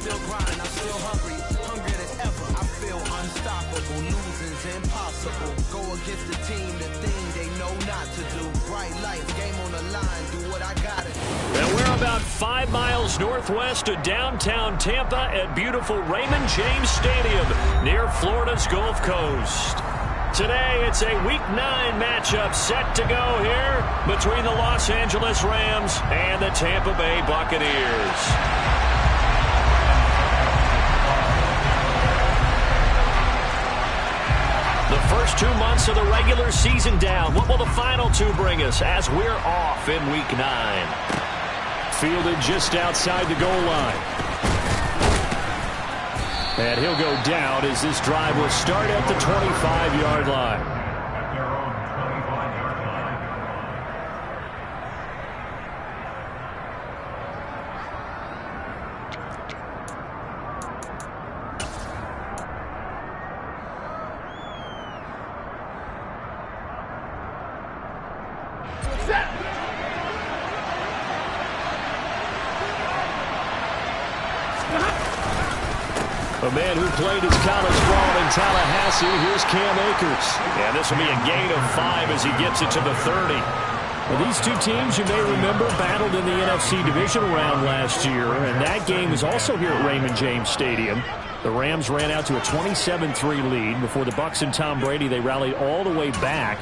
still grinding, I'm still hungry, hungrier than ever. I feel unstoppable, losing's impossible. Go against the team, the thing they know not to do. Bright lights, game on the line, do what I gotta do. And we're about 5 miles northwest of downtown Tampa at beautiful Raymond James Stadium near Florida's Gulf Coast. Today, it's a Week 9 matchup set to go here between the Los Angeles Rams and the Tampa Bay Buccaneers. The first 2 months of the regular season down. What will the final 2 bring us as we're off in Week 9? Fielded just outside the goal line. And he'll go down as this drive will start at the 25-yard line. A man who played his college ball in Tallahassee, here's Cam Akers. And this will be a gain of 5 as he gets it to the 30. Well, these two teams, you may remember, battled in the NFC divisional round last year, and that game was also here at Raymond James Stadium. The Rams ran out to a 27-3 lead. Before the Bucs and Tom Brady, they rallied all the way back.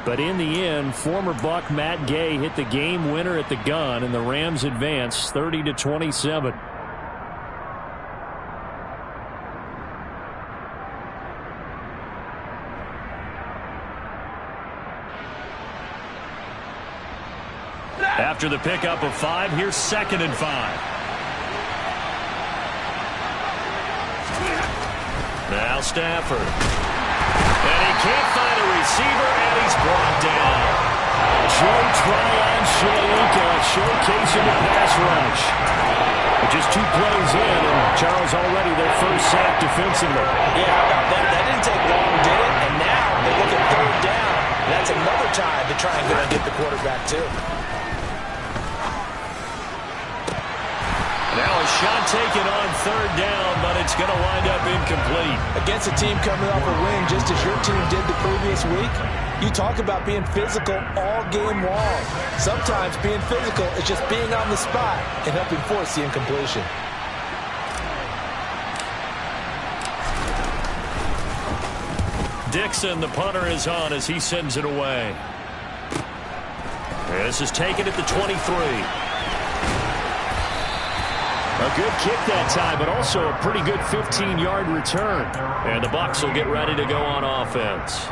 But in the end, former Buck Matt Gay hit the game winner at the gun, and the Rams advanced 30-27. After the pickup of 5, here's 2nd and 5. Now Stafford. And he can't find a receiver, and he's brought down. Joe Tryon showcasing the pass rush. Just 2 plays in, and Charles already their first sack defensively. Yeah, how about that? That didn't take long, did it? And now they look at 3rd down. That's another time to try and go and get the quarterback, too. Now a shot taken on 3rd down, but it's going to wind up incomplete. Against a team coming off a win just as your team did the previous week, you talk about being physical all game long. Sometimes being physical is just being on the spot and helping force the incompletion. Dixon, the punter, is on as he sends it away. This is taken at the 23. A good kick that time, but also a pretty good 15-yard return. And the Bucs will get ready to go on offense.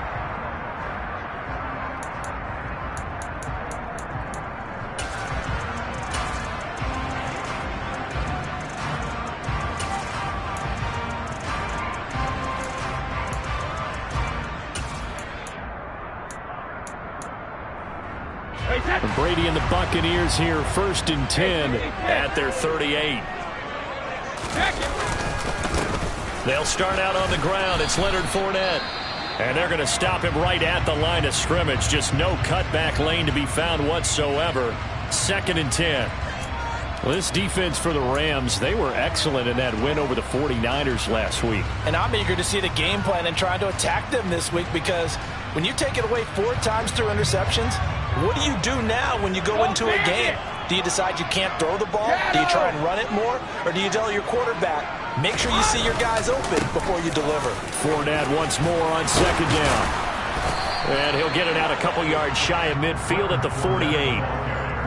Brady and the Buccaneers here, 1st and 10 at their 38. They'll start out on the ground. It's Leonard Fournette. And they're going to stop him right at the line of scrimmage. Just no cutback lane to be found whatsoever. 2nd and 10. Well, this defense for the Rams, they were excellent in that win over the 49ers last week. And I'm eager to see the game plan and trying to attack them this week, because when you take it away 4 times through interceptions, what do you do now when you go into a game? Do you decide you can't throw the ball? Do you try and run it more? Or do you tell your quarterback, make sure you see your guys open before you deliver? Fournette once more on 2nd down. And he'll get it out a couple yards shy of midfield at the 48.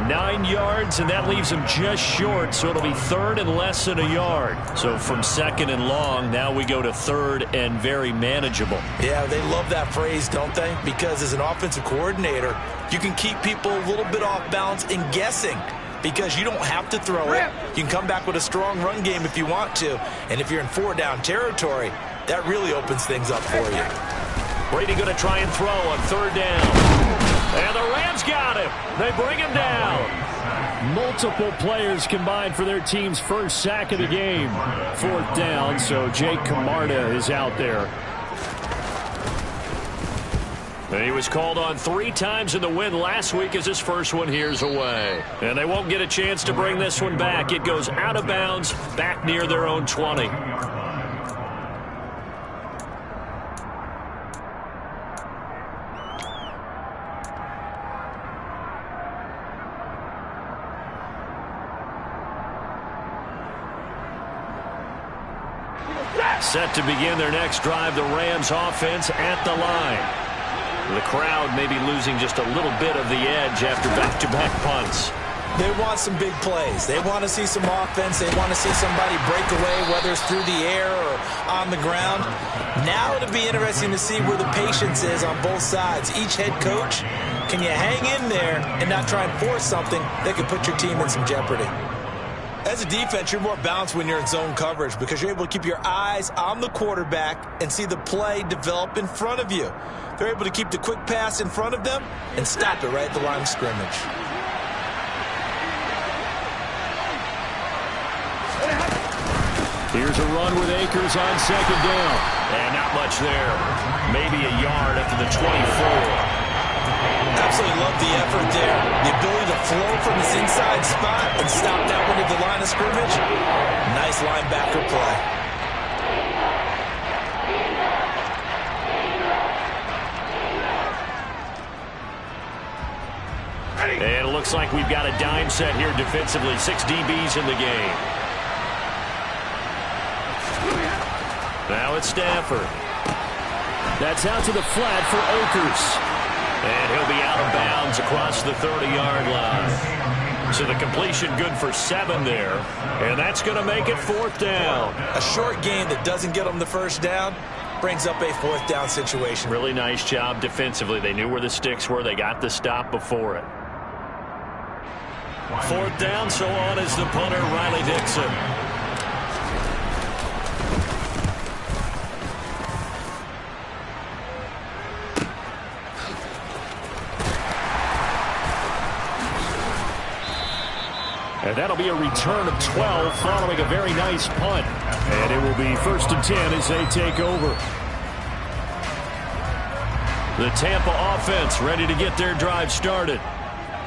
9 yards, and that leaves him just short, so it'll be 3rd and less than a yard. So from 2nd and long, now we go to 3rd and very manageable. Yeah, they love that phrase, don't they? Because as an offensive coordinator, you can keep people a little bit off balance and guessing, because you don't have to throw it. You can come back with a strong run game if you want to, and if you're in 4-down territory, that really opens things up for you. Brady going to try and throw on 3rd down. And the Rams got him. They bring him down. Multiple players combined for their team's first sack of the game. 4th down, so Jake Camarda is out there. And he was called on 3 times in the win last week as his first one here's away. And they won't get a chance to bring this one back. It goes out of bounds, back near their own 20. Set to begin their next drive, the Rams offense at the line. The crowd may be losing just a little bit of the edge after back-to-back punts. They want some big plays. They want to see some offense. They want to see somebody break away, whether it's through the air or on the ground. Now it'll be interesting to see where the patience is on both sides. Each head coach, can you hang in there and not try and force something that could put your team in some jeopardy? As a defense, you're more balanced when you're in zone coverage because you're able to keep your eyes on the quarterback and see the play develop in front of you. They're able to keep the quick pass in front of them and stop it right at the line of scrimmage. Here's a run with Akers on second down. And not much there. Maybe a yard after the 24. Absolutely love the effort there. The ability to flow from his inside spot and stop that one at the line of scrimmage. Nice linebacker play. And it looks like we've got a dime set here defensively. 6 DBs in the game. Now it's Stafford. That's out to the flat for Akers. And he'll be out of bounds across the 30-yard line. So the completion good for 7 there. And that's going to make it 4th down. A short game that doesn't get them the first down brings up a 4th down situation. Really nice job defensively. They knew where the sticks were. They got the stop before it. 4th down, so on is the punter, Riley Dixon. And that'll be a return of 12 following a very nice punt. And it will be 1st and 10 as they take over. The Tampa offense ready to get their drive started.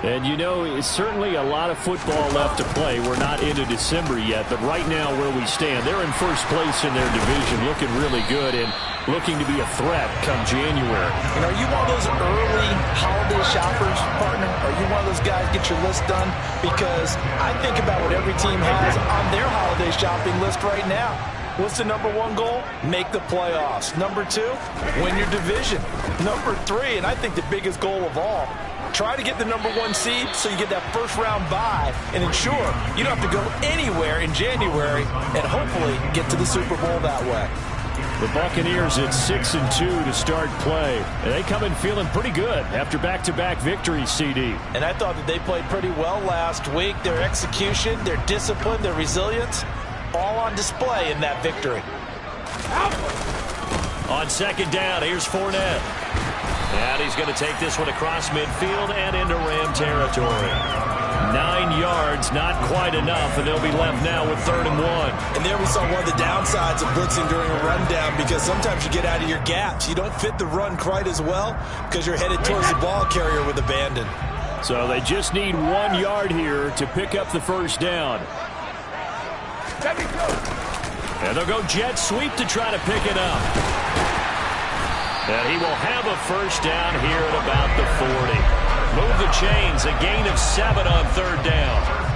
And you know, it's certainly a lot of football left to play. We're not into December yet, but right now where we stand, they're in first place in their division, looking really good and looking to be a threat come January. And are you one of those early holiday shoppers, partner? Are you one of those guys get your list done? Because I think about what every team has on their holiday shopping list right now. What's the number 1 goal? Make the playoffs. Number 2, win your division. Number 3, and I think the biggest goal of all, try to get the number 1 seed so you get that first-round bye and ensure you don't have to go anywhere in January and hopefully get to the Super Bowl that way. The Buccaneers at 6-2 to start play. And they come in feeling pretty good after back-to-back victories, CD. And I thought that they played pretty well last week. Their execution, their discipline, their resilience, all on display in that victory. On second down, here's Fournette. And he's going to take this one across midfield and into Ram territory. 9 yards, not quite enough, and they'll be left now with 3rd and 1. And there we saw one of the downsides of blitzing during a rundown because sometimes you get out of your gaps. You don't fit the run quite as well because you're headed towards the ball carrier with abandon. So they just need 1 yard here to pick up the first down. And they'll go jet sweep to try to pick it up. And he will have a first down here at about the 40. Move the chains, a gain of 7 on 3rd down.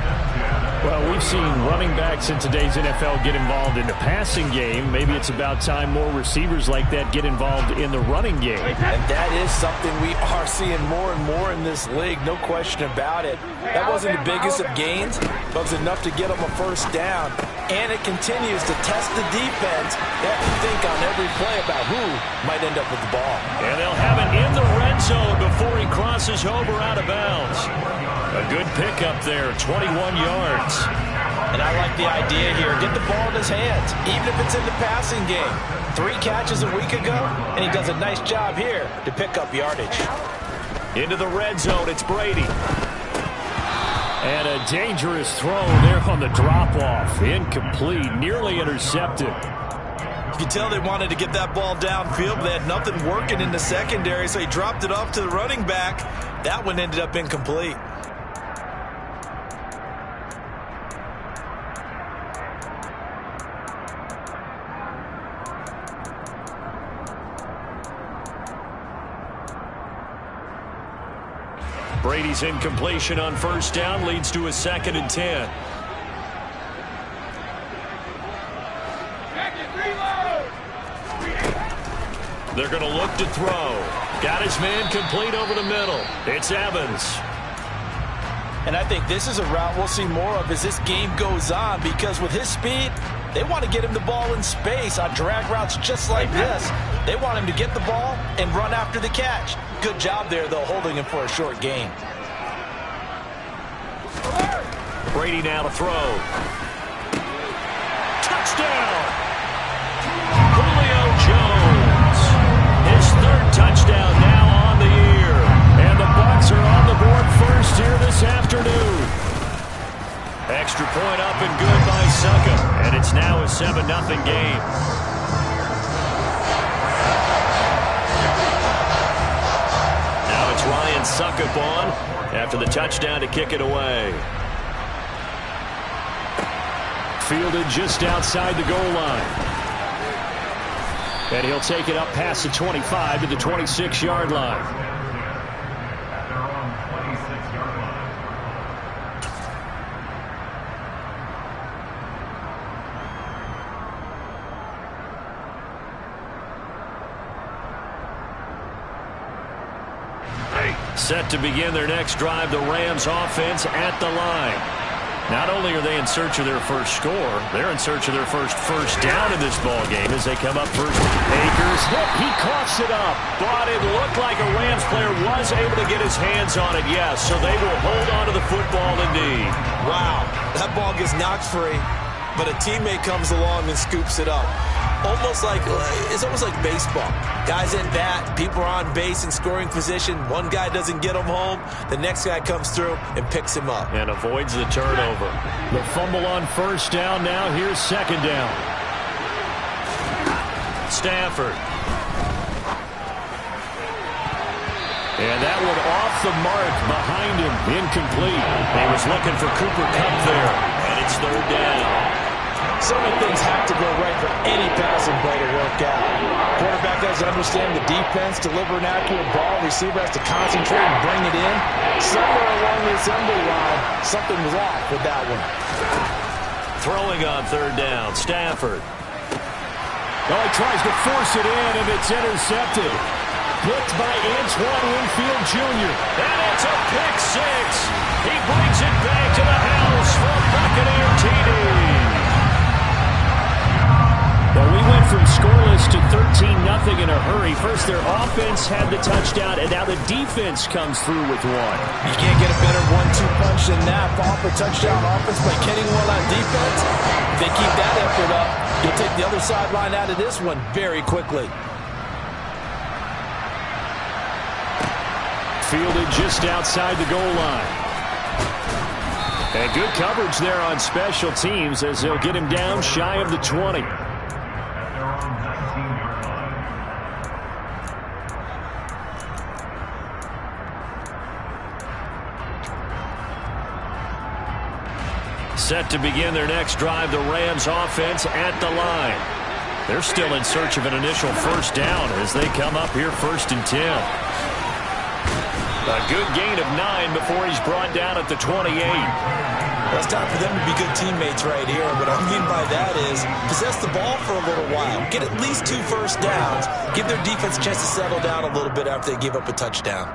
Well, we've seen running backs in today's NFL get involved in the passing game. Maybe it's about time more receivers like that get involved in the running game. And that is something we are seeing more and more in this league, no question about it. That wasn't the biggest of gains, but it was enough to get them a first down. And it continues to test the defense. They have to think on every play about who might end up with the ball. And they'll have it in the red zone before he crosses over out of bounds. A good pickup there, 21 yards. And I like the idea here. Get the ball in his hands, even if it's in the passing game. 3 catches a week ago, and he does a nice job here to pick up yardage. Into the red zone, it's Brady. And a dangerous throw there on the drop-off. Incomplete, nearly intercepted. You could tell they wanted to get that ball downfield, but they had nothing working in the secondary, so he dropped it off to the running back. That one ended up incomplete. Brady's incompletion on first down leads to a 2nd and 10. They're going to look to throw. Got his man complete over the middle. It's Evans. And I think this is a route we'll see more of as this game goes on, because with his speed, they want to get him the ball in space on drag routes just like this. They want him to get the ball and run after the catch. Good job there, though, holding him for a short gain. Brady now to throw. Touchdown! Julio Jones. His 3rd touchdown now on the year. And the Bucs are on the board first here this afternoon. Extra point up and good by Succop. And it's now a 7-0 game. Now it's Ryan Succop on after the touchdown to kick it away. Fielded just outside the goal line. And he'll take it up past the 25 to the 26-yard line. Set to begin their next drive, the Rams offense at the line. Not only are they in search of their first score, they're in search of their first down in this ball game as they come up first. Akers hit, he coughs it up, but it looked like a Rams player was able to get his hands on it, yes, so they will hold on to the football indeed. Wow, that ball gets knocked free, but a teammate comes along and scoops it up. It's almost like baseball. Guys at bat, people are on base in scoring position. One guy doesn't get him home. The next guy comes through and picks him up. And avoids the turnover. The fumble on first down now. Here's 2nd down. Stafford. And that one off the mark behind him. Incomplete. He was looking for Cooper Kupp there. And it's 3rd down. So many things have to go right for any passing play to work out. Quarterback has to understand the defense, deliver an accurate ball. Receiver has to concentrate and bring it in. Somewhere along the assembly line, something was off with that one. Throwing on 3rd down, Stafford. Oh, he tries to force it in, and it's intercepted. Picked by Antoine Winfield Jr. And it's a pick 6. He brings it back to the house for Buccaneer TD. Well, we went from scoreless to 13-0 in a hurry. First, their offense had the touchdown, and now the defense comes through with one. You can't get a better 1-2 punch than that. Ball for touchdown offense by Kenny One on defense. If they keep that effort up, you'll take the other sideline out of this one very quickly. Fielded just outside the goal line. And good coverage there on special teams as they'll get him down shy of the 20. Set to begin their next drive, the Rams offense at the line. They're still in search of an initial first down as they come up here 1st and 10. A good gain of 9 before he's brought down at the 28. Well, it's time for them to be good teammates right here. What I mean by that is possess the ball for a little while. Get at least 2 first downs. Give their defense a chance to settle down a little bit after they give up a touchdown.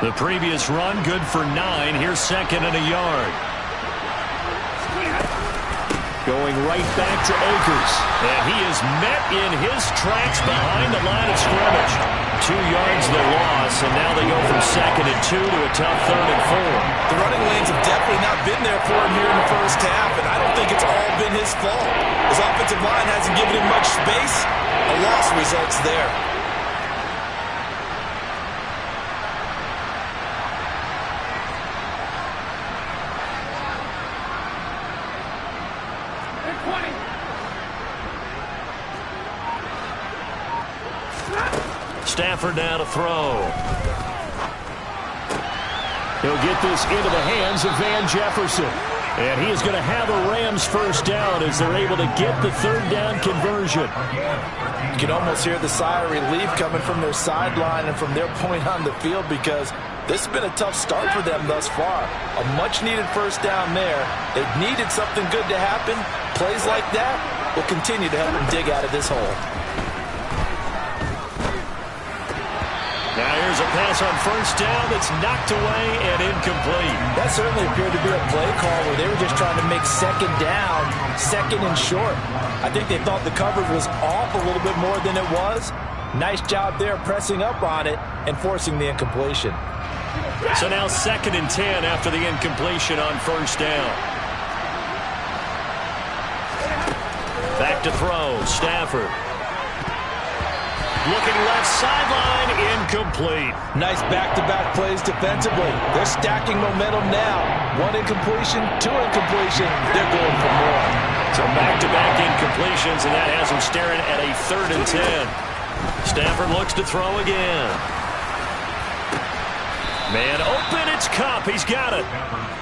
The previous run, good for 9. Here's 2nd and a yard. Going right back to Akers. And he is met in his tracks behind the line of scrimmage. 2 yards the loss, and now they go from 2nd and 2 to a tough 3rd and 4. The running lanes have definitely not been there for him here in the first half, and I don't think it's all been his fault. His offensive line hasn't given him much space. A loss results there. Stafford now to throw. He'll get this into the hands of Van Jefferson. And he is going to have a Rams first down as they're able to get the third down conversion. You can almost hear the sigh of relief coming from their sideline and from their point on the field, because this has been a tough start for them thus far. A much-needed first down there. They've needed something good to happen. Plays like that will continue to help them dig out of this hole. Now here's a pass on first down that's knocked away and incomplete. That certainly appeared to be a play call where they were just trying to make second down, second and short. I think they thought the coverage was off a little bit more than it was. Nice job there pressing up on it and forcing the incompletion. So now 2nd and 10 after the incompletion on first down. Back to throw, Stafford. Looking left sideline, incomplete. Nice back-to-back plays defensively. They're stacking momentum now. 1 incompletion, 2 incompletion. They're going for more. So back-to-back incompletions, and that has them staring at a 3rd and 10. Stafford looks to throw again. Man open, it's Kupp. He's got it.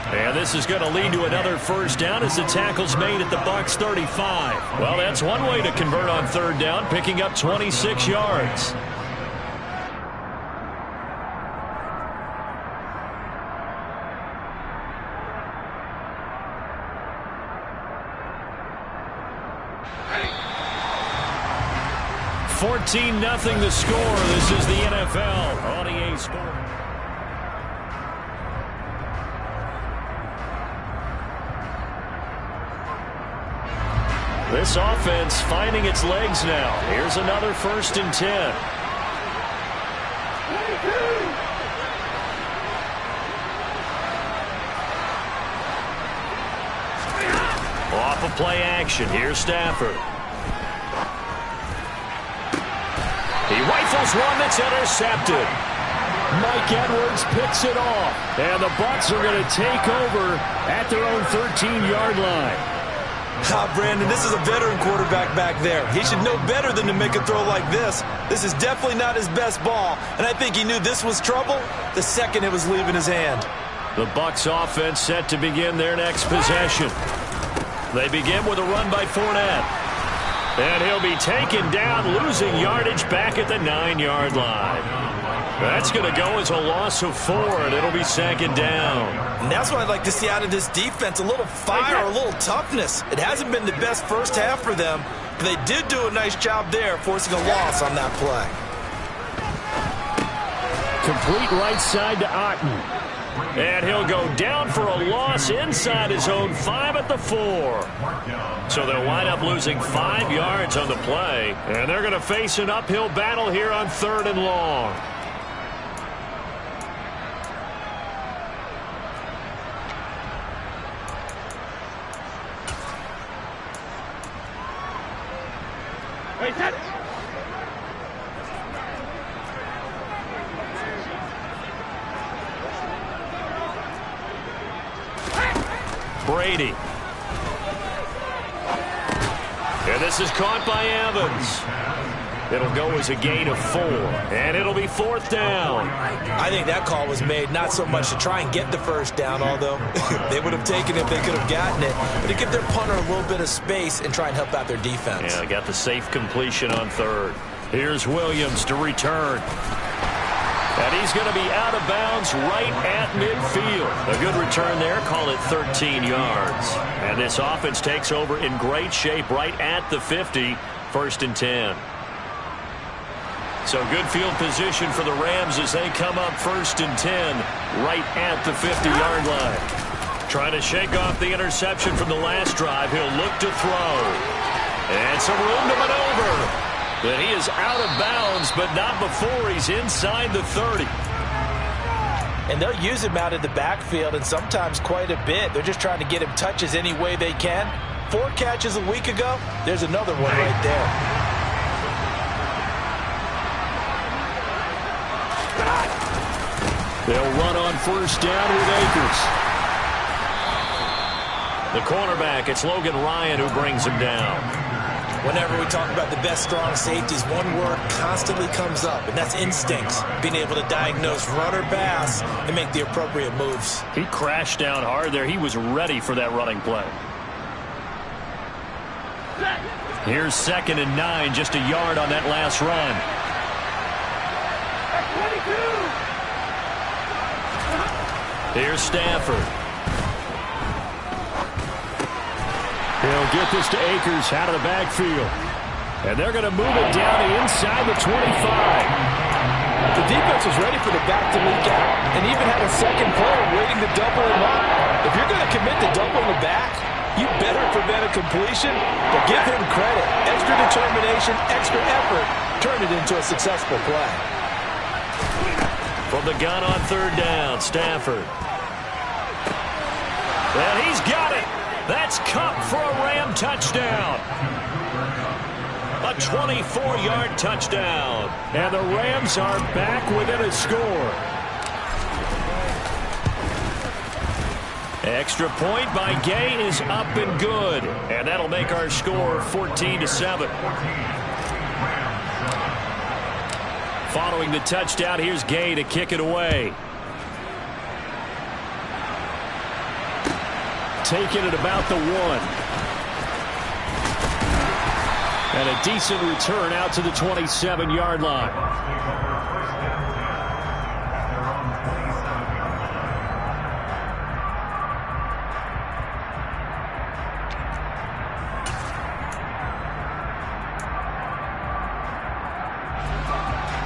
And this is going to lead to another first down as the tackle's made at the Bucs 35. Well, that's one way to convert on third down, picking up 26 yards. $14-0 the score. This is the NFL on EA Sports. This offense finding its legs now. Here's another 1st and 10. Off of play action. Here's Stafford. He rifles one that's intercepted. Mike Edwards picks it off. And the Bucs are going to take over at their own 13-yard line. Brandon, this is a veteran quarterback back there. He should know better than to make a throw like this. This is definitely not his best ball, and I think he knew this was trouble the second it was leaving his hand. The Bucs offense set to begin their next possession. They begin with a run by Fournette. And he'll be taken down, losing yardage back at the 9-yard line. That's going to go as a loss of 4, and it'll be 2nd down. And that's what I'd like to see out of this defense, a little fire, a little toughness. It hasn't been the best first half for them, but they did do a nice job there, forcing a loss on that play. Complete right side to Otten. And he'll go down for a loss inside his own 5 at the 4. So they'll wind up losing 5 yards on the play, and they're going to face an uphill battle here on 3rd and long. Brady. And this is caught by Evans. It'll go as a gain of 4, and it'll be 4th down. I think that call was made not so much to try and get the first down, although they would have taken it if they could have gotten it, but to give their punter a little bit of space and try and help out their defense. Yeah, got the safe completion on 3rd. Here's Williams to return. And he's going to be out of bounds right at midfield. A good return there, call it 13 yards. And this offense takes over in great shape right at the 50, 1st and 10. So good field position for the Rams as they come up 1st and 10 right at the 50-yard line. Trying to shake off the interception from the last drive. He'll look to throw. And some room to maneuver. But he is out of bounds, but not before he's inside the 30. And they'll use him out of the backfield, and sometimes quite a bit. They're just trying to get him touches any way they can. 4 catches a week ago. There's another one right there. They'll run on 1st down with Akers. The cornerback, it's Logan Ryan who brings him down. Whenever we talk about the best strong safeties, one word constantly comes up, and that's instincts. Being able to diagnose run or pass and make the appropriate moves. He crashed down hard there. He was ready for that running play. Here's 2nd and 9, just a yard on that last run. Here's Stafford. He'll get this to Akers out of the backfield. And they're going to move it down to inside the 25. The defense was ready for the back to leak out and even had a second player waiting to double him up. If you're going to commit to doubling the back, you better prevent a completion, but give him credit. Extra determination, extra effort, turn it into a successful play. From the gun on 3rd down, Stafford. And he's got it. That's Cup for a Ram touchdown. A 24-yard touchdown. And the Rams are back within a score. Extra point by Gay is up and good. And that'll make our score 14-7. Following the touchdown, here's Gay to kick it away. Taking it about the 1. And a decent return out to the 27-yard line.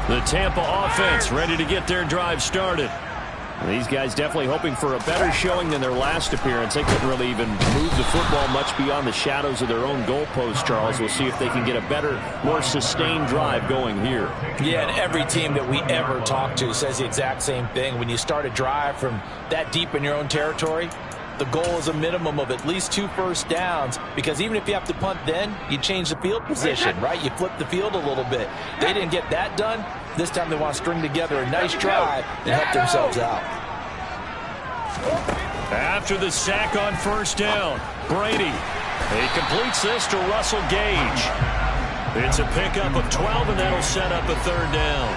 The Tampa offense ready to get their drive started. These guys definitely hoping for a better showing than their last appearance. They couldn't really even move the football much beyond the shadows of their own goalpost, Charles. We'll see if they can get a better, more sustained drive going here. Yeah, and every team that we ever talk to says the exact same thing. When you start a drive from that deep in your own territory, the goal is a minimum of at least 2 first downs, because even if you have to punt then, you change the field position, right? You flip the field a little bit. They didn't get that done. This time they want to string together a nice drive and help themselves out. After the sack on 1st down, Brady. He completes this to Russell Gage. It's a pickup of 12, and that'll set up a 3rd down.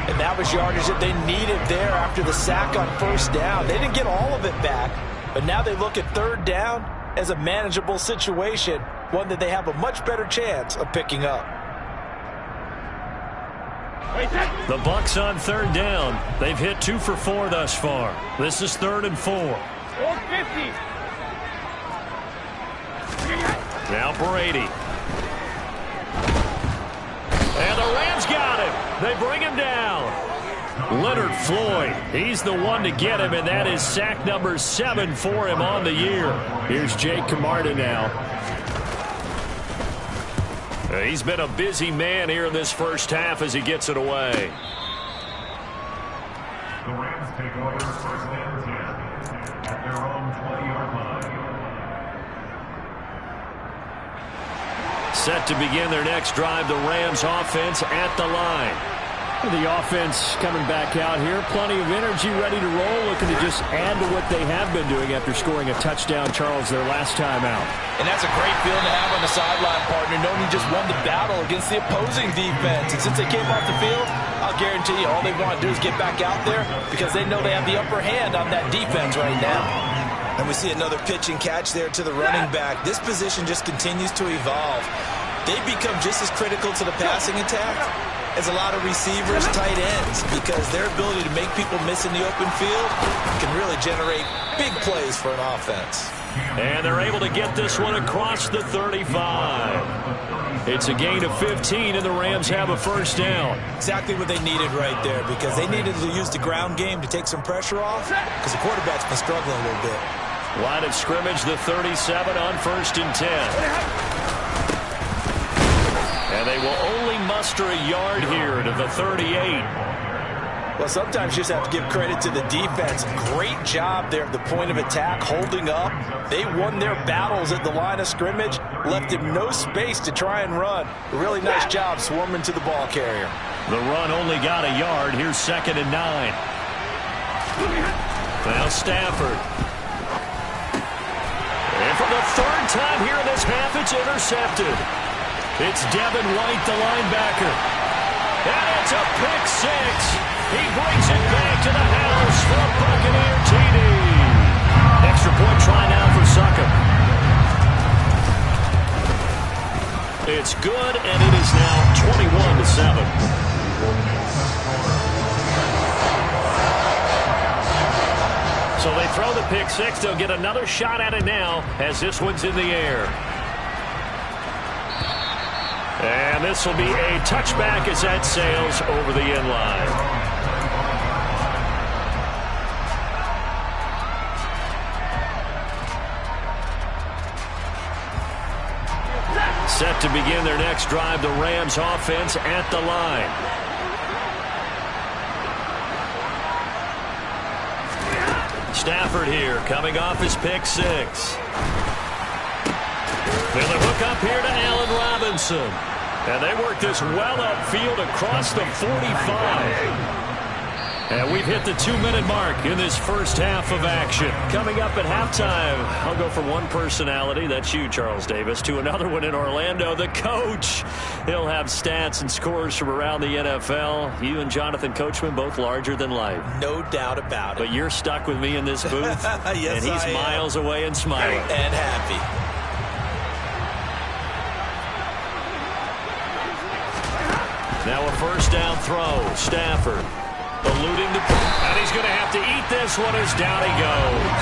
And that was yardage that they needed there after the sack on 1st down. They didn't get all of it back, but now they look at 3rd down as a manageable situation, one that they have a much better chance of picking up. The Bucs on 3rd down. They've hit 2 for 4 thus far. This is 3rd and 4. Now Brady. And the Rams got him. They bring him down. Leonard Floyd, he's the one to get him, and that is sack number 7 for him on the year. Here's Jake Camarda now. He's been a busy man here in this first half as he gets it away. The Rams take over 1st and 10 at their own 20-yard line. Set to begin their next drive, the Rams offense at the line. The offense coming back out here. Plenty of energy, ready to roll, looking to just add to what they have been doing after scoring a touchdown, Charles, their last time out. And that's a great feeling to have on the sideline, partner, knowing you just won the battle against the opposing defense. And since they came off the field, I'll guarantee you all they want to do is get back out there because they know they have the upper hand on that defense right now. And we see another pitch and catch there to the running back. This position just continues to evolve. They become just as critical to the passing attack as a lot of receivers, tight ends, because their ability to make people miss in the open field can really generate big plays for an offense. And they're able to get this one across the 35. It's a gain of 15, and the Rams have a 1st down. Exactly what they needed right there, because they needed to use the ground game to take some pressure off, because the quarterback's been struggling a little bit. Line of scrimmage, the 37 on 1st and 10. And they will only muster a yard here to the 38. Well, sometimes you just have to give credit to the defense. Great job there at the point of attack, holding up. They won their battles at the line of scrimmage, left him no space to try and run. A really nice job swarming to the ball carrier. The run only got a yard. Here's 2nd and 9. Now Stafford. And for the 3rd time here in this half, it's intercepted. It's Devin White, the linebacker. And it's a pick six. He brings it back to the house for a Buccaneer TD. Extra point try now for Succop. It's good, and it is now 21-7. So they throw the pick six. They'll get another shot at it now as this one's in the air. And this will be a touchback as that sails over the end line. Set to begin their next drive, the Rams offense at the line. Stafford here, coming off his pick six. And the hook up here to Allen Robinson. And they work this well upfield across the 45. And we've hit the 2-minute mark in this first half of action. Coming up at halftime, I'll go from one personality, that's you, Charles Davis, to another one in Orlando, the coach. He'll have stats and scores from around the NFL. You and Jonathan Coachman, both larger than life. No doubt about it. But you're stuck with me in this booth. Yes, and he's miles away and smiling. And happy. Now a first down throw. Stafford eluding the... And he's going to have to eat this one as down he goes.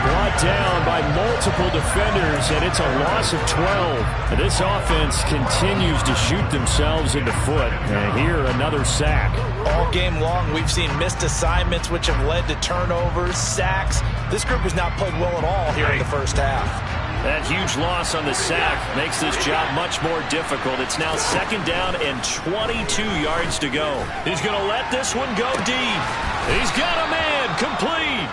Brought down by multiple defenders, and it's a loss of 12. And this offense continues to shoot themselves in the foot. And here, another sack. All game long, we've seen missed assignments, which have led to turnovers, sacks. This group has not played well at all here in the first half. That huge loss on the sack makes this job much more difficult. It's now second down and 22 yards to go. He's going to let this one go deep. He's got a man complete.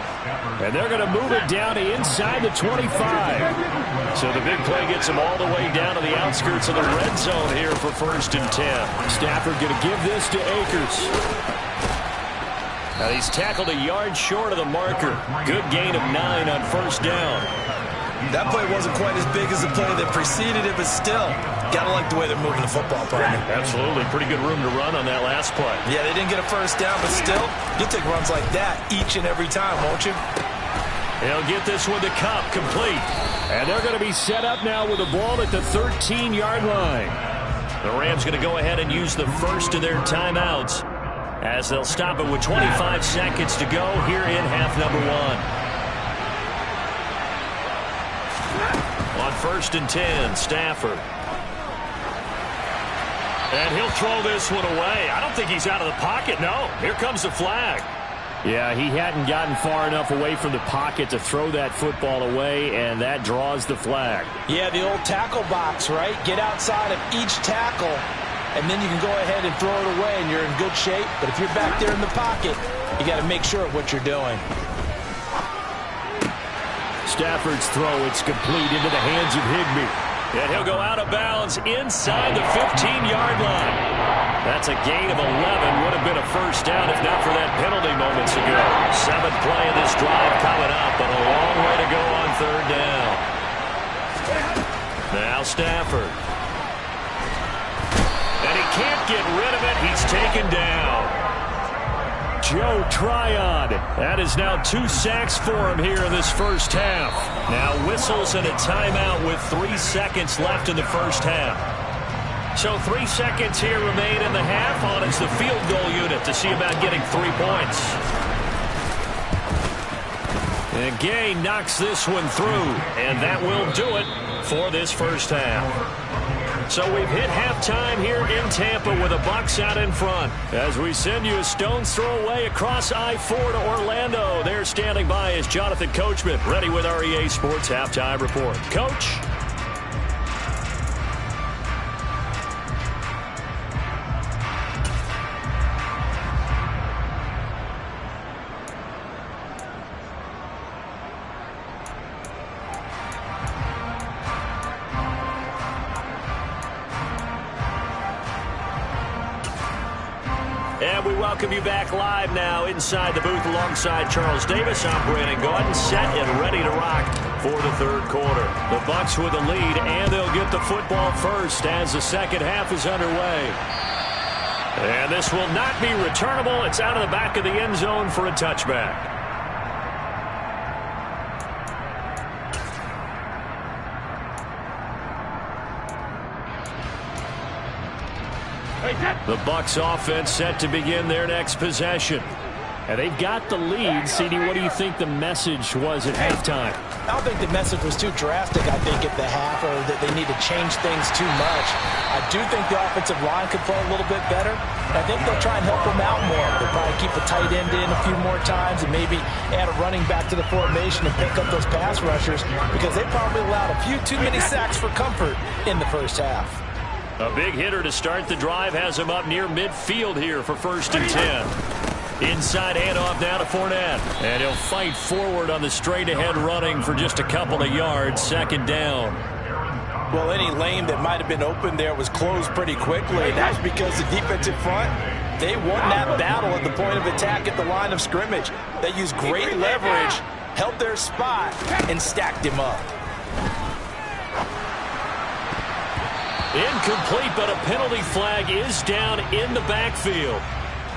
And they're going to move it down to inside the 25. So the big play gets him all the way down to the outskirts of the red zone here for 1st and 10. Stafford going to give this to Akers. Now he's tackled a yard short of the marker. Good gain of 9 on 1st down. That play wasn't quite as big as the play that preceded it, but still, gotta like the way they're moving the football, partner. Absolutely. Pretty good room to run on that last play. Yeah, they didn't get a first down, but still, you'll take runs like that each and every time, won't you? He'll get this one to Cup, complete. And they're going to be set up now with the ball at the 13-yard line. The Rams going to go ahead and use the first of their timeouts as they'll stop it with 25 seconds to go here in half number 1. On 1st and 10, Stafford. And he'll throw this one away. I don't think he's out of the pocket, no. Here comes the flag. Yeah, he hadn't gotten far enough away from the pocket to throw that football away, and that draws the flag. Yeah, the old tackle box, right? Get outside of each tackle, and then you can go ahead and throw it away, and you're in good shape. But if you're back there in the pocket, you got to make sure of what you're doing. Stafford's throw, it's complete into the hands of Higbee. And he'll go out of bounds inside the 15-yard line. That's a gain of 11. Would have been a first down if not for that penalty moments ago. 7th play of this drive coming up, but a long way to go on 3rd down. Now Stafford. And he can't get rid of it. He's taken down. Joe Tryon. That is now 2 sacks for him here in this first half. Now whistles and a timeout with 3 seconds left in the first half. So 3 seconds here remain in the half on as the field goal unit to see about getting 3 points. And Gay knocks this one through, and that will do it for this first half. So we've hit halftime here in Tampa with the Bucs out in front. As we send you a stone's throw away across I-4 to Orlando. There standing by is Jonathan Coachman, ready with our EA Sports Halftime Report. Coach. And And we welcome you back live now inside the booth alongside Charles Davis. I'm Brandon Gaudin, set and ready to rock for the third quarter. The Bucs with the lead, and they'll get the football first as the second half is underway. And this will not be returnable. It's out of the back of the end zone for a touchback. The Bucs offense set to begin their next possession. And they've got the lead. CD, what do you think the message was at halftime? I don't think the message was too drastic, I think, at the half, or that they need to change things too much. I do think the offensive line could play a little bit better. I think they'll try and help them out more. They'll probably keep a tight end in a few more times and maybe add a running back to the formation and pick up those pass rushers, because they probably allowed a few too many sacks for comfort in the first half. A big hitter to start the drive has him up near midfield here for 1st and 10. Inside handoff down to Fournette. And he'll fight forward on the straight-ahead running for just a couple of yards. 2nd down. Well, any lane that might have been open there was closed pretty quickly. And that's because the defensive front, they won that battle at the point of attack at the line of scrimmage. They used great leverage, held their spot, and stacked him up. Incomplete, but a penalty flag is down in the backfield.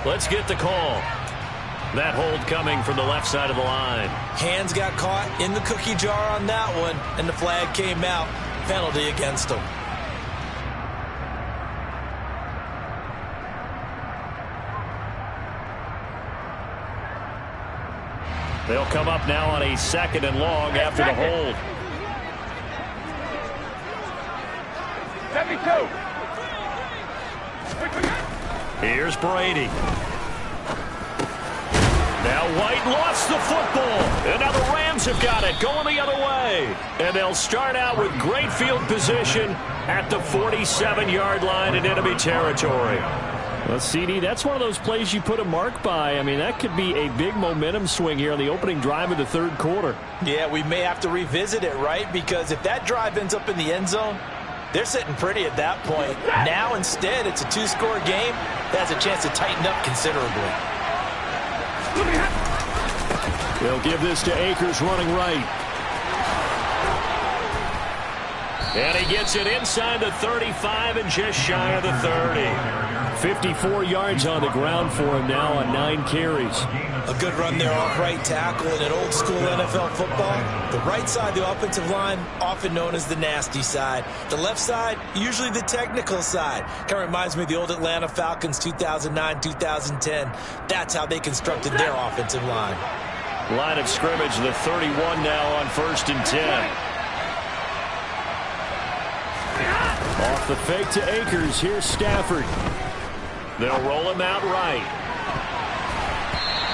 Let's get the call. That hold coming from the left side of the line. Hands got caught in the cookie jar on that one, and the flag came out. Penalty against them. They'll come up now on a 2nd and long after the hold. 72. Here's Brady. Now White lost the football. And now the Rams have got it, going the other way. And they'll start out with great field position at the 47-yard line in enemy territory. Well, CD, that's one of those plays you put a mark by. I mean, that could be a big momentum swing here on the opening drive of the third quarter. Yeah, we may have to revisit it, right? Because if that drive ends up in the end zone, they're sitting pretty at that point. Now, instead, it's a 2-score game that has a chance to tighten up considerably. They'll give this to Akers running right. And he gets it inside the 35 and just shy of the 30. 54 yards on the ground for him now on 9 carries. A good run there off right tackle in an old-school NFL football. The right side, the offensive line, often known as the nasty side. The left side, usually the technical side. Kind of reminds me of the old Atlanta Falcons 2009-2010. That's how they constructed their offensive line. Line of scrimmage, the 31 now on 1st and 10. Off the fake to Akers. Here's Stafford. They'll roll him out right.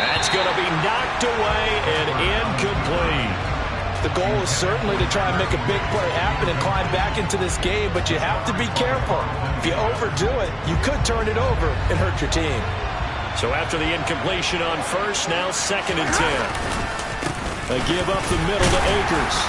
That's going to be knocked away and incomplete. The goal is certainly to try and make a big play happen and climb back into this game, but you have to be careful. If you overdo it, you could turn it over and hurt your team. So after the incompletion on 1st, now 2nd and 10. A give up the middle to Akers.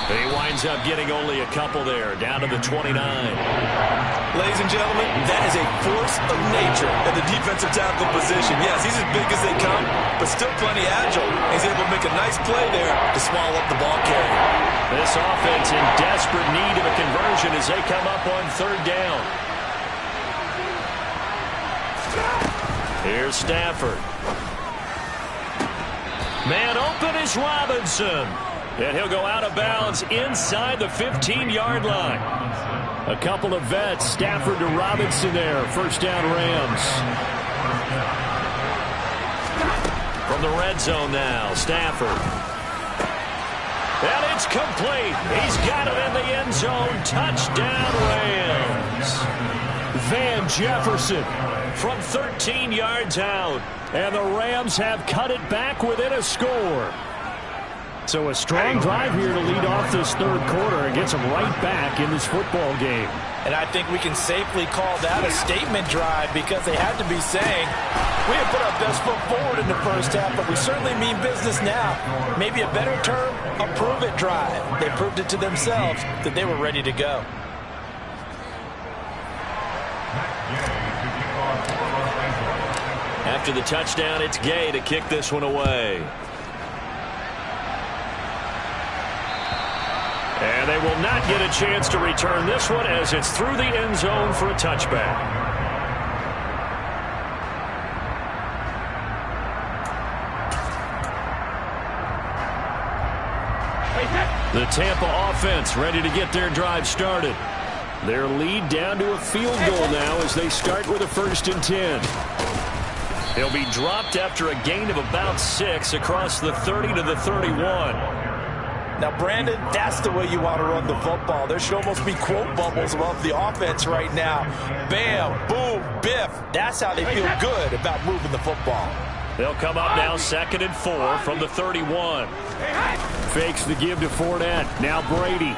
He winds up getting only a couple there, down to the 29. Ladies and gentlemen, that is a force of nature at the defensive tackle position. Yes, he's as big as they come, but still plenty agile. He's able to make a nice play there to swallow up the ball carrier. This offense in desperate need of a conversion as they come up on 3rd down. Here's Stafford. Man open is Robinson. And he'll go out of bounds inside the 15-yard line. A couple of vets, Stafford to Robinson there. 1st down Rams. From the red zone now, Stafford. And it's complete. He's got it in the end zone. Touchdown Rams. Van Jefferson from 13 yards out. And the Rams have cut it back within a score. So a strong drive here to lead off this third quarter and gets them right back in this football game. And I think we can safely call that a statement drive, because they had to be saying, we have put our best foot forward in the first half, but we certainly mean business now. Maybe a better term, a prove-it drive. They proved it to themselves that they were ready to go. after the touchdown, it's Gay to kick this one away. And they will not get a chance to return this one as it's through the end zone for a touchback. The Tampa offense ready to get their drive started. Their lead down to a field goal now as they start with a 1st and 10. They'll be dropped after a gain of about 6 across the 30 to the 31. Now, Brandon, that's the way you want to run the football. There should almost be quote bubbles above the offense right now. Bam, boom, biff. That's how they feel good about moving the football. They'll come up now 2nd and 4 from the 31. Fakes the give to Fournette. Now Brady.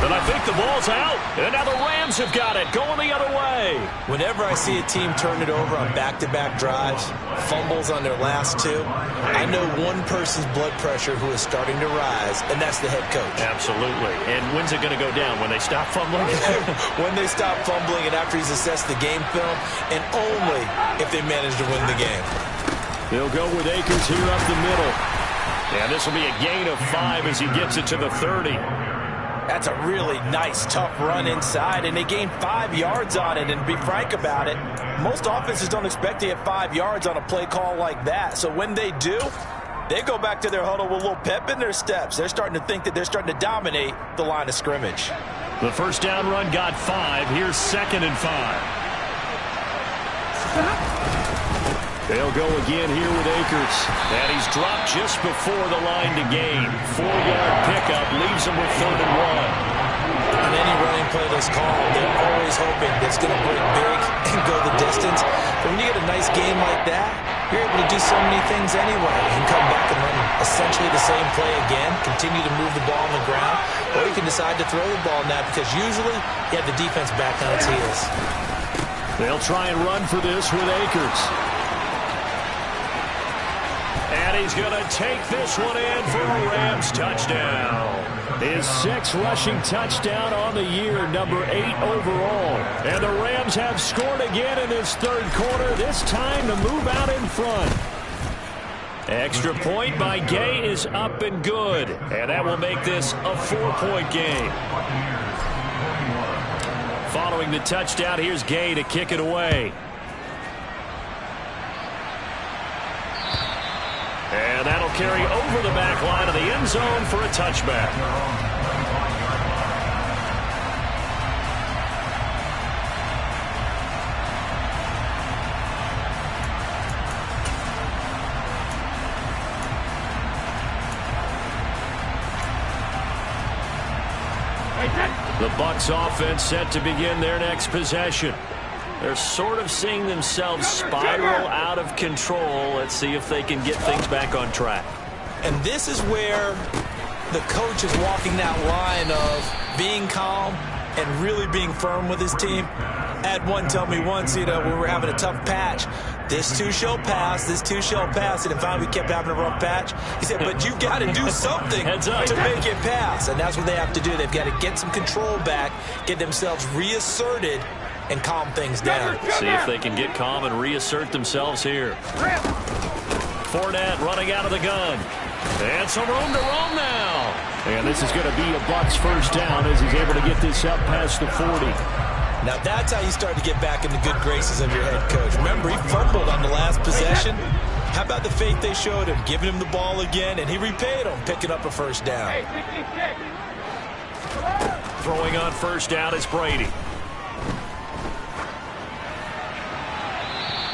And I think the ball's out. And now the Rams have got it, going the other way. Whenever I see a team turn it over on back-to-back drives, fumbles on their last 2, I know one person's blood pressure who is starting to rise, and that's the head coach. Absolutely. And when's it going to go down? When they stop fumbling? When they stop fumbling and after he's assessed the game film, and only if they manage to win the game. They'll go with Akers here up the middle. And this will be a gain of 5 as he gets it to the 30. That's a really nice, tough run inside, and they gained 5 yards on it. And to be frank about it, most offenses don't expect to get 5 yards on a play call like that. So when they do, they go back to their huddle with a little pep in their steps. They're starting to think that they're starting to dominate the line of scrimmage. The first down run got 5. Here's 2nd and 5. They'll go again here with Akers. And he's dropped just before the line to gain. 4-yard pickup leaves him with 3rd and 1. On any running play that's called, they're always hoping that it's going to break big and go the distance. But when you get a nice game like that, you're able to do so many things anyway. You can come back and run essentially the same play again, continue to move the ball on the ground, or you can decide to throw the ball now because usually you have the defense back on its heels. They'll try and run for this with Akers. And he's going to take this one in for a Rams touchdown. His 6th rushing touchdown on the year, number 8 overall. And the Rams have scored again in this 3rd quarter, this time to move out in front. Extra point by Gay is up and good. And that will make this a 4-point game. Following the touchdown, here's Gay to kick it away. And that'll carry over the back line of the end zone for a touchback. The Bucs offense set to begin their next possession. They're sort of seeing themselves spiral out of control. Let's see if they can get things back on track. And this is where the coach is walking that line of being calm and really being firm with his team. I had one tell me once, we were having a tough patch. This too shall pass, this too shall pass. And finally we kept having a rough patch. He said, but you've got to do something to make it pass. And that's what they have to do. They've got to get some control back, get themselves reasserted, and calm things down. See if they can get calm and reassert themselves here. Fournette running out of the gun. And some room to roam now. And this is going to be a Bucs 1st down as he's able to get this up past the 40. Now that's how you start to get back in the good graces of your head coach. Remember, he fumbled on the last possession. How about the faith they showed him, giving him the ball again, and he repaid him, picking up a 1st down. Throwing on 1st down is Brady.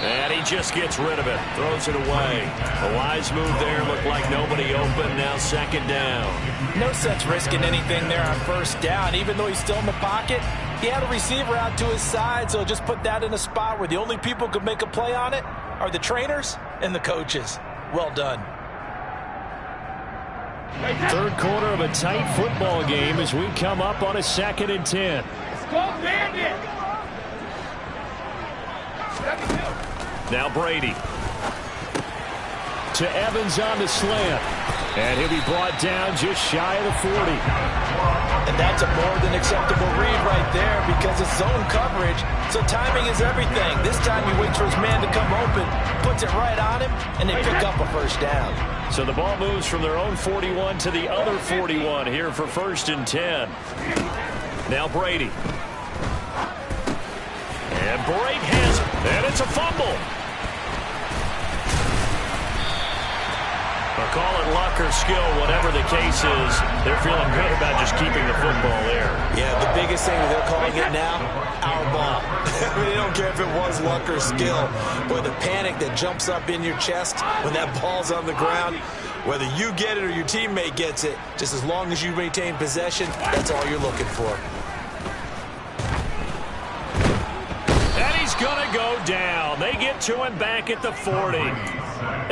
And he just gets rid of it. Throws it away. A wise move there. Looked like nobody open. Now 2nd down. No sense risking anything there on 1st down. Even though he's still in the pocket, he had a receiver out to his side, so just put that in a spot where the only people who could make a play on it are the trainers and the coaches. Well done. 3rd quarter of a tight football game as we come up on a 2nd and 10. Let's go, Bandit! Now Brady. To Evans on the slant. And he'll be brought down just shy of the 40. And that's a more than acceptable read right there because it's zone coverage, so timing is everything. This time he waits for his man to come open, puts it right on him, and they pick up a first down. So the ball moves from their own 41 to the other 41 here for 1st and 10. Now Brady. And Brady has it, and it's a fumble. But call it luck or skill, whatever the case is, they're feeling good about just keeping the football there. Yeah, the biggest thing that they're calling it now, our ball. I mean, they don't care if it was luck or skill. Boy, the panic that jumps up in your chest when that ball's on the ground, whether you get it or your teammate gets it, just as long as you maintain possession, that's all you're looking for. And he's going to go down. They get to him back at the 40.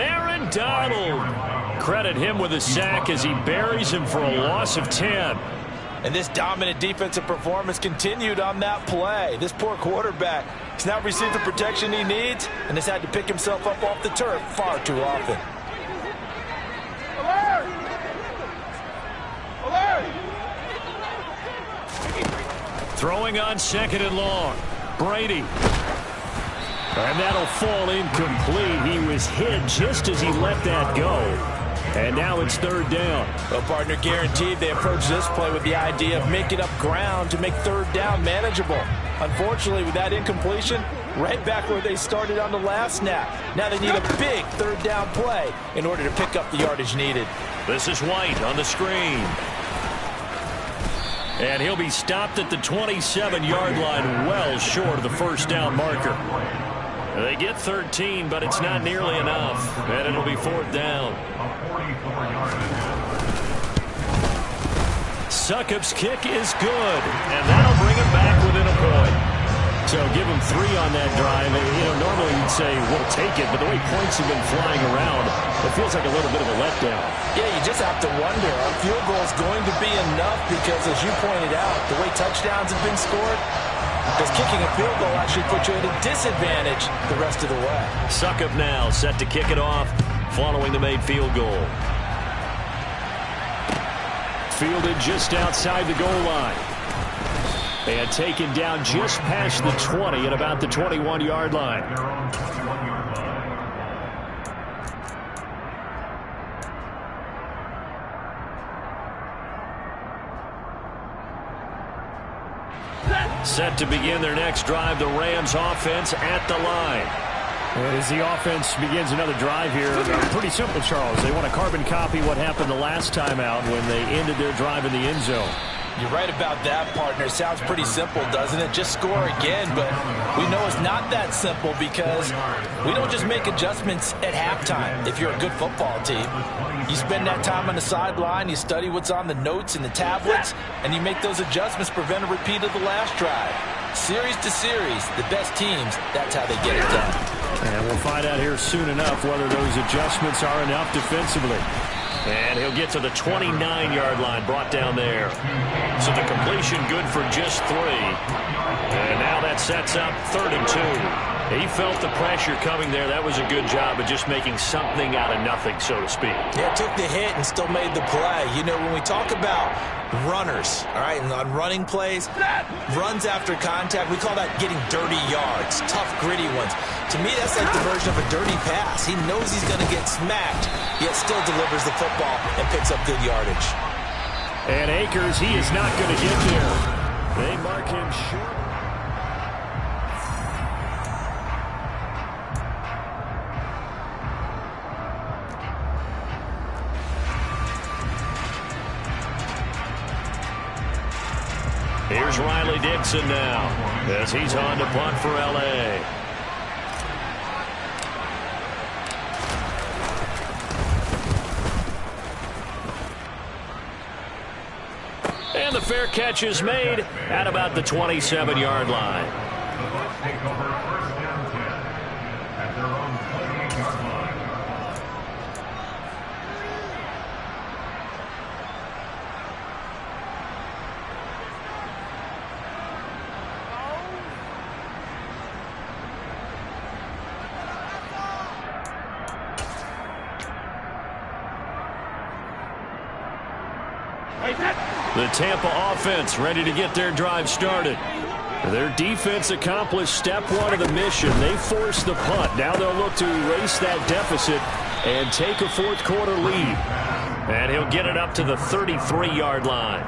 Aaron Donald. Credit him with a sack as he buries him for a loss of 10. And this dominant defensive performance continued on that play. This poor quarterback has now received the protection he needs and has had to pick himself up off the turf far too often. Throwing on 2nd and long. Brady. And that'll fall incomplete. He was hit just as he let that go. And now it's 3rd down. Well, partner, guaranteed they approach this play with the idea of making up ground to make 3rd down manageable. Unfortunately, with that incompletion, right back where they started on the last snap. Now they need a big 3rd down play in order to pick up the yardage needed. This is White on the screen. And he'll be stopped at the 27-yard line, well short of the 1st down marker. They get 13, but it's not nearly enough. And it'll be 4th down. Succop's kick is good, and that'll bring him back within a point. So give him 3 on that drive. Normally you'd say, we'll take it, but the way points have been flying around, it feels like a little bit of a letdown. Yeah, you just have to wonder, a field goal is going to be enough because, as you pointed out, the way touchdowns have been scored, does kicking a field goal actually put you at a disadvantage the rest of the way? Succop now set to kick it off following the made field goal. Fielded just outside the goal line. And taken down just past the 20 at about the 21-yard line. Set to begin their next drive, the Rams offense at the line. And as the offense begins another drive here, pretty simple, Charles. They want to carbon copy what happened the last time out when they ended their drive in the end zone. You're right about that, partner. Sounds pretty simple, doesn't it? Just score again, but we know it's not that simple because we don't just make adjustments at halftime if you're a good football team. You spend that time on the sideline, you study what's on the notes and the tablets, and you make those adjustments, prevent a repeat of the last drive. Series to series, the best teams, that's how they get it done. And we'll find out here soon enough whether those adjustments are enough defensively. And he'll get to the 29-yard line, brought down there. So the completion good for just 3. And now that sets up 3rd and 2. He felt the pressure coming there. That was a good job of just making something out of nothing, so to speak. Yeah, took the hit and still made the play. You know, when we talk about runners, all right, and on running plays, runs after contact, we call that getting dirty yards, tough, gritty ones. To me, that's like the version of a dirty pass. He knows he's going to get smacked, yet still delivers the football and picks up good yardage. And Akers, he is not going to get there. They mark him short. Here's Riley Dixon now as he's on to punt for L.A. And the fair catch is made at about the 27-yard line. The Bucs take over 1st and 10 at their own 28-yard line. The Tampa offense ready to get their drive started. Their defense accomplished step one of the mission. They forced the punt. Now they'll look to erase that deficit and take a fourth quarter lead. And he'll get it up to the 33-yard line.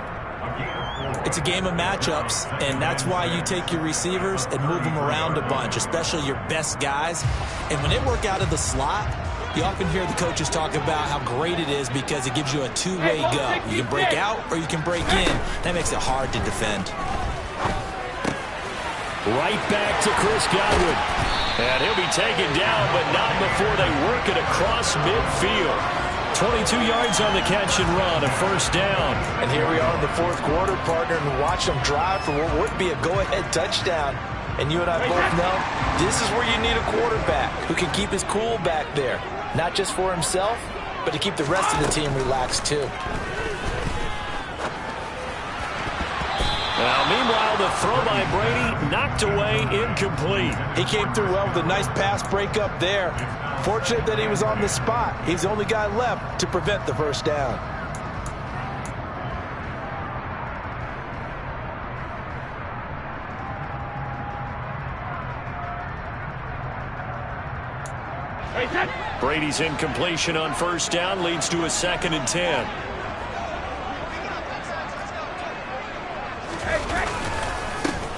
It's a game of matchups, and that's why you take your receivers and move them around a bunch, especially your best guys. And when they work out of the slot, you often hear the coaches talk about how great it is because it gives you a two-way go. You can break out or you can break in. That makes it hard to defend. Right back to Chris Godwin. And he'll be taken down, but not before they work it across midfield. 22 yards on the catch and run, a first down. And here we are in the fourth quarter, partner, and watch them drive for what would be a go-ahead touchdown. And you and I both know this is where you need a quarterback who can keep his cool back there. Not just for himself, but to keep the rest of the team relaxed too. Now, meanwhile, the throw by Brady knocked away, incomplete. He came through well with a nice pass breakup there. Fortunate that he was on the spot. He's the only guy left to prevent the first down. Brady's incompletion on first down leads to a 2nd and 10.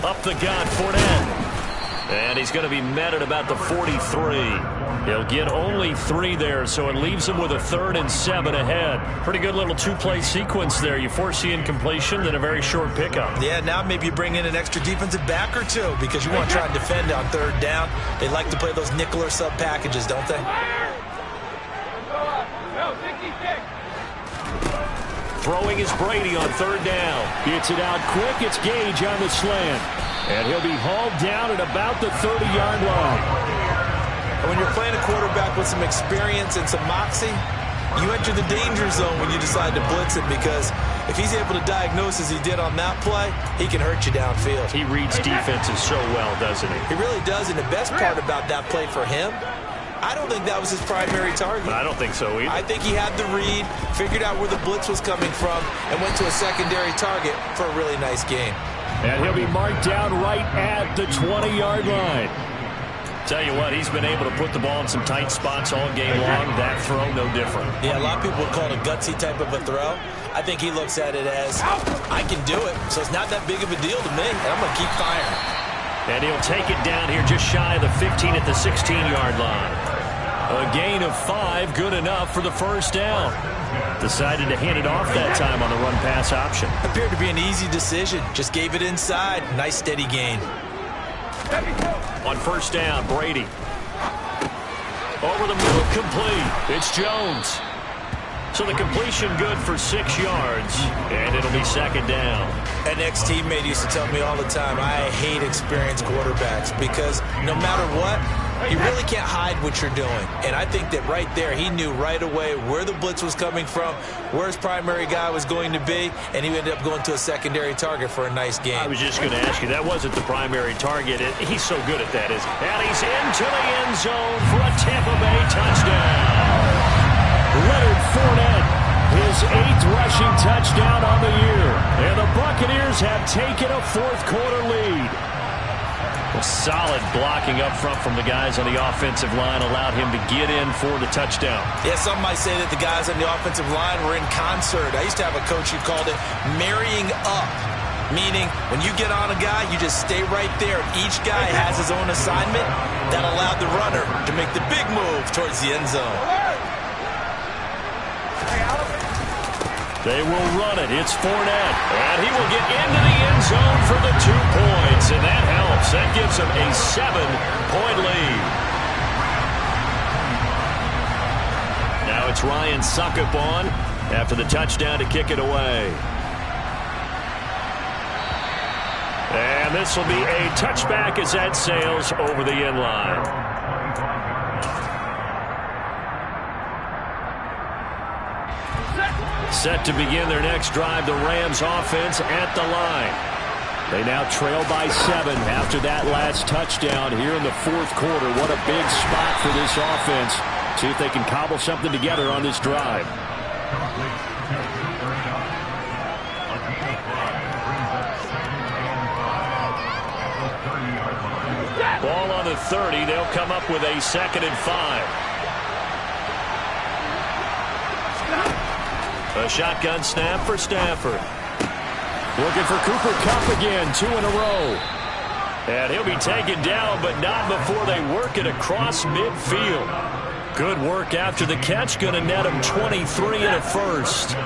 Up the gut, Fournette. And he's going to be met at about the 43. He'll get only 3 there, so it leaves him with a 3rd and 7 ahead. Pretty good little two-play sequence there. You force the incompletion, then a very short pickup. Yeah, now maybe you bring in an extra defensive back or two because you want to try and defend on 3rd down. They like to play those nickel or sub packages, don't they? Throwing is Brady on 3rd down. Gets it out quick. It's Gage on the slant. And he'll be hauled down at about the 30-yard line. And when you're playing a quarterback with some experience and some moxie, you enter the danger zone when you decide to blitz him because if he's able to diagnose as he did on that play, he can hurt you downfield. He reads defenses so well, doesn't he? He really does, and the best part about that play for him, I don't think that was his primary target. I don't think so either. I think he had the read, figured out where the blitz was coming from, and went to a secondary target for a really nice game. And he'll be marked down right at the 20-yard line. Tell you what, he's been able to put the ball in some tight spots all game long. That throw, no different. Yeah, a lot of people would call it a gutsy type of a throw. I think he looks at it as, I can do it, so it's not that big of a deal to me, and I'm going to keep firing. And he'll take it down here just shy of the 15 at the 16-yard line. A gain of 5, good enough for the first down. Decided to hand it off that time on the run-pass option. Appeared to be an easy decision. Just gave it inside. Nice steady gain. On first down, Brady. Over the middle, complete. It's Jones. So the completion good for 6 yards, and it'll be 2nd down. An ex-teammate used to tell me all the time, I hate experienced quarterbacks because no matter what, you really can't hide what you're doing. And I think that right there, he knew right away where the blitz was coming from, where his primary guy was going to be, and he ended up going to a secondary target for a nice game. I was just going to ask you, that wasn't the primary target. He's so good at that, isn't he? And he's into the end zone for a Tampa Bay touchdown. Leonard Fournette, his 8th rushing touchdown on the year. And the Buccaneers have taken a fourth quarter lead. Solid blocking up front from the guys on the offensive line allowed him to get in for the touchdown. Yeah, some might say that the guys on the offensive line were in concert. I used to have a coach who called it marrying up, meaning when you get on a guy, you just stay right there. Each guy has his own assignment that allowed the runner to make the big move towards the end zone. They will run it. It's Fournette. And he will get into the end zone for the 2 points. And that helps. That gives him a 7-point lead. Now it's Ryan Suckup on after the touchdown to kick it away. And this will be a touchback as that sails over the end line. Set to begin their next drive, the Rams offense at the line. They now trail by 7 after that last touchdown here in the fourth quarter. What a big spot for this offense. See if they can cobble something together on this drive. the 30. They'll come up with a 2nd and 5. A shotgun snap for Stafford. Looking for Cooper Kupp again, 2 in a row. And he'll be taken down, but not before they work it across midfield. Good work after the catch. Going to net him 23 and a first.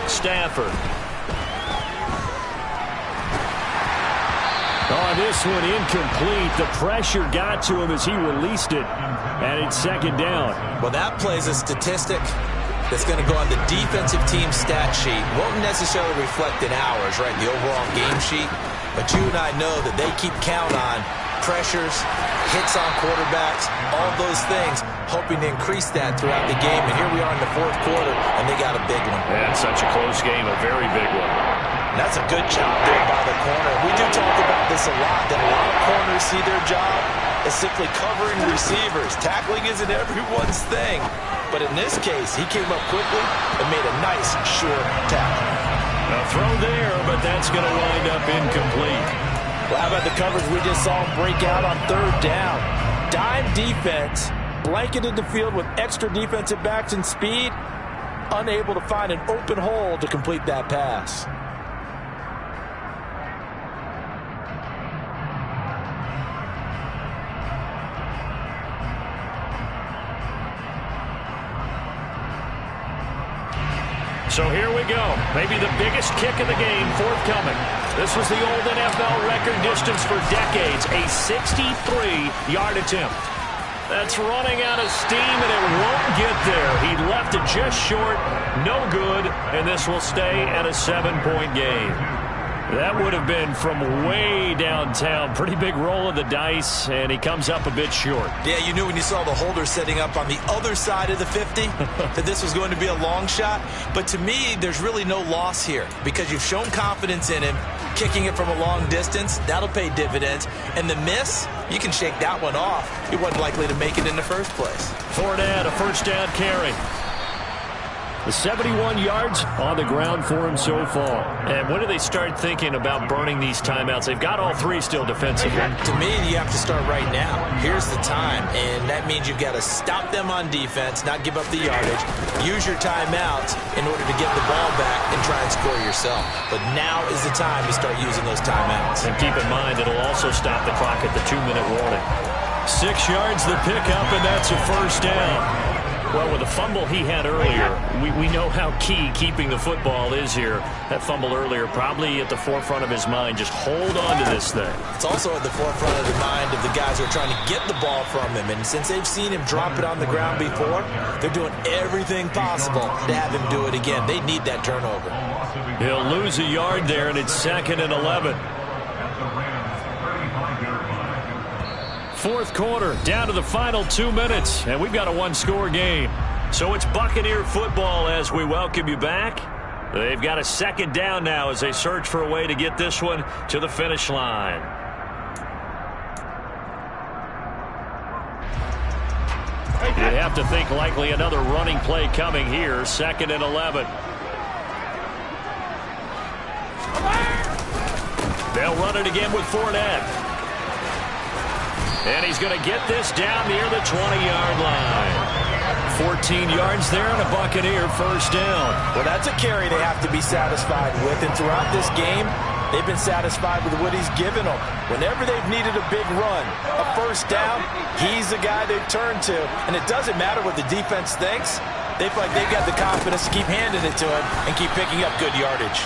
Stafford. Oh, this one incomplete. The pressure got to him as he released it, and it's 2nd down. Well, that plays a statistic that's going to go on the defensive team stat sheet. Won't necessarily reflect in ours, right, the overall game sheet. But you and I know that they keep count on pressures, hits on quarterbacks, all those things, hoping to increase that throughout the game. And here we are in the 4th quarter, and they got a big one. Yeah, it's such a close game, a very big one. And that's a good job there by the corner. We do talk about this a lot, that a lot of corners see their job as simply covering receivers. Tackling isn't everyone's thing. But in this case, he came up quickly and made a nice, short tackle. A throw there, but that's going to wind up incomplete. Well, how about the coverage we just saw break out on 3rd down? Dime defense, blanketed the field with extra defensive backs and speed, unable to find an open hole to complete that pass. So here we go. Maybe the biggest kick of the game forthcoming. This was the old NFL record distance for decades, a 63-yard attempt. That's running out of steam, and it won't get there. He left it just short, no good, and this will stay at a 7-point game. That would have been from way downtown. Pretty big roll of the dice, and he comes up a bit short. Yeah, you knew when you saw the holder setting up on the other side of the 50 that this was going to be a long shot. But to me, there's really no loss here because you've shown confidence in him. Kicking it from a long distance, that'll pay dividends. And the miss, you can shake that one off. He wasn't likely to make it in the first place. Fournette, a 1st down carry. The 71 yards on the ground for him so far. And when do they start thinking about burning these timeouts? They've got all 3 still defensively. To me, you have to start right now. Here's the time, and that means you've got to stop them on defense, not give up the yardage, use your timeouts in order to get the ball back and try and score yourself. But now is the time to start using those timeouts. And keep in mind, it'll also stop the clock at the 2-minute warning. 6 yards the pickup, and that's a 1st down. Well, with the fumble he had earlier, we know how key keeping the football is here. That fumble earlier probably at the forefront of his mind. Just hold on to this thing. It's also at the forefront of the mind of the guys who are trying to get the ball from him. And since they've seen him drop it on the ground before, they're doing everything possible to have him do it again. They need that turnover. He'll lose a yard there, and it's 2nd and 11. 4th quarter, down to the final 2 minutes, and we've got a 1-score game. So it's Buccaneer football as we welcome you back. They've got a 2nd down now as they search for a way to get this one to the finish line. You'd have to think likely another running play coming here, 2nd and 11. They'll run it again with Fournette. And he's going to get this down near the 20-yard line. 14 yards there and a Buccaneer 1st down. Well, that's a carry they have to be satisfied with. And throughout this game, they've been satisfied with what he's given them. Whenever they've needed a big run, a 1st down, he's the guy they've turned to. And it doesn't matter what the defense thinks. They feel like they've got the confidence to keep handing it to him and keep picking up good yardage.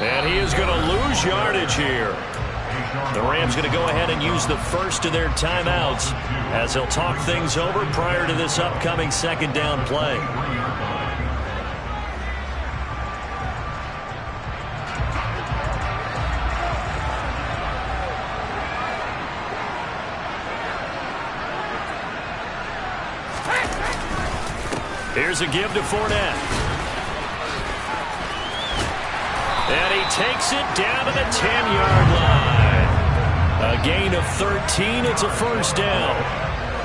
And he is going to lose yardage here. The Rams going to go ahead and use the first of their timeouts as they'll talk things over prior to this upcoming 2nd down play. Here's a give to Fournette. And he takes it down to the 10-yard line. A gain of 13. It's a 1st down.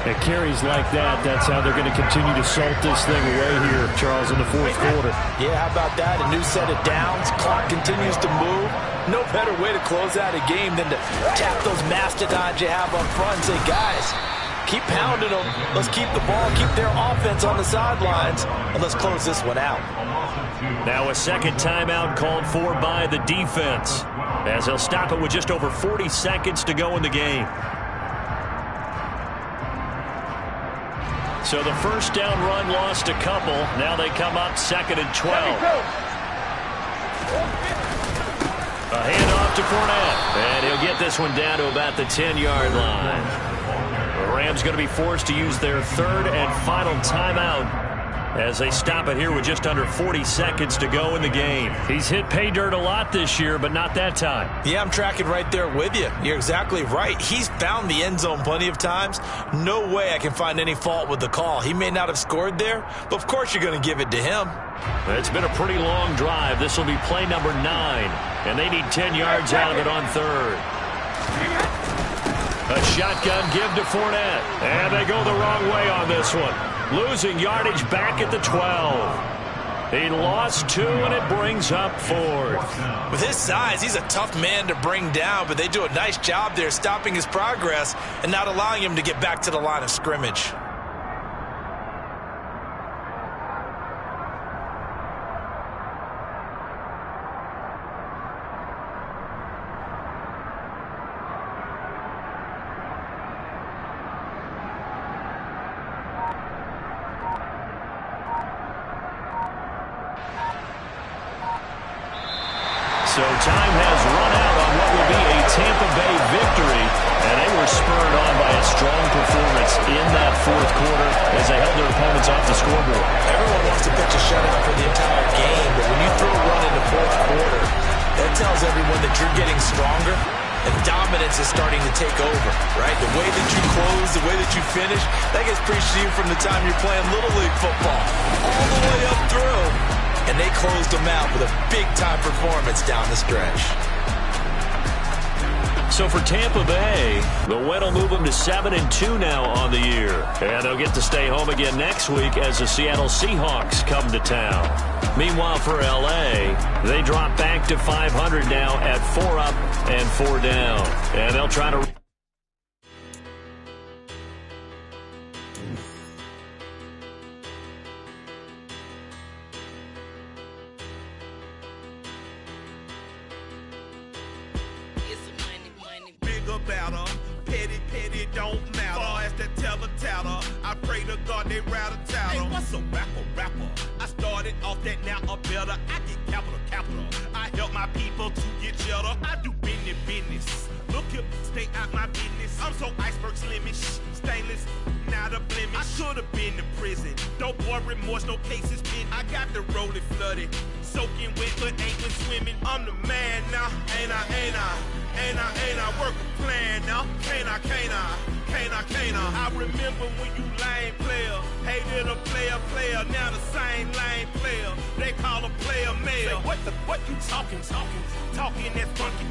At carries like that, that's how they're going to continue to salt this thing away here, Charles, in the fourth quarter. Yeah, how about that? A new set of downs. Clock continues to move. No better way to close out a game than to tap those mastodons you have up front and say, guys, keep pounding them. Let's keep the ball, keep their offense on the sidelines, and let's close this one out. Now a second timeout called for by the defense, as they'll stop it with just over 40 seconds to go in the game. So the first down run lost a couple. Now they come up 2nd and 12. A handoff to Fournette, and he'll get this one down to about the 10-yard line. The Rams going to be forced to use their third and final timeout as they stop it here with just under 40 seconds to go in the game. He's hit pay dirt a lot this year, but not that time. Yeah, I'm tracking right there with you. You're exactly right. He's found the end zone plenty of times. No way I can find any fault with the call. He may not have scored there, but of course you're going to give it to him. It's been a pretty long drive. This will be play number 9, and they need 10 yards out of it on third. A shotgun give to Fournette, and they go the wrong way on this one. Losing yardage back at the 12. He lost 2, and it brings up 4th. With his size, he's a tough man to bring down, but they do a nice job there stopping his progress and not allowing him to get back to the line of scrimmage. So time has run out on what will be a Tampa Bay victory, and they were spurred on by a strong performance in that fourth quarter as they held their opponents off the scoreboard. Everyone wants to pitch a shutout for the entire game, but when you throw a run in the fourth quarter, that tells everyone that you're getting stronger and dominance is starting to take over, right? The way that you close, the way that you finish, that gets preached to you from the time you're playing Little League football all the way up through. And they closed them out with a big-time performance down the stretch. So for Tampa Bay, the win will move them to 7-2 now on the year. And they'll get to stay home again next week as the Seattle Seahawks come to town. Meanwhile, for L.A., they drop back to 500 now at 4 up and 4 down. And they'll try to... Petty don't matter. Far as the teller-tatter, I pray to God they rattle-tatter. Hey, what's a rapper? I started off that, now I'm better. I get capital. I help my people to get cheddar. I do business. Look here, stay out my business. I'm so iceberg slimish, stainless, not a blemish. I should have been to prison. Don't boy remorse, no cases pinned. I got the rolling flooded, soaking wet, but ain't been swimming. I'm the man now, ain't I? Work a plan now, can't I? I remember when you lame player, hated a player, now the same lame player. They call a player mayor. Say, what you talking that funky,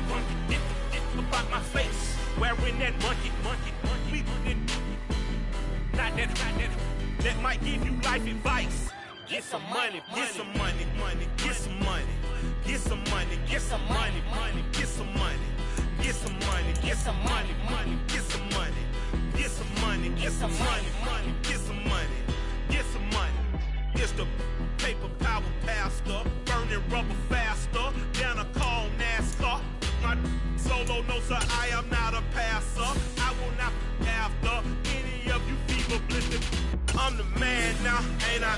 about my face, wearing that monkey. Not that might give you life advice. Get some money. It's the paper power pastor, burning rubber faster, down a call NASCAR. My solo, no sir, I am not a passer. I will not be after any of you fever blistered. I'm the man now, ain't I?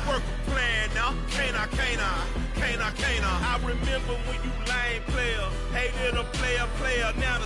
Work a plan now, can't I? I remember when you lame player, hated a player, now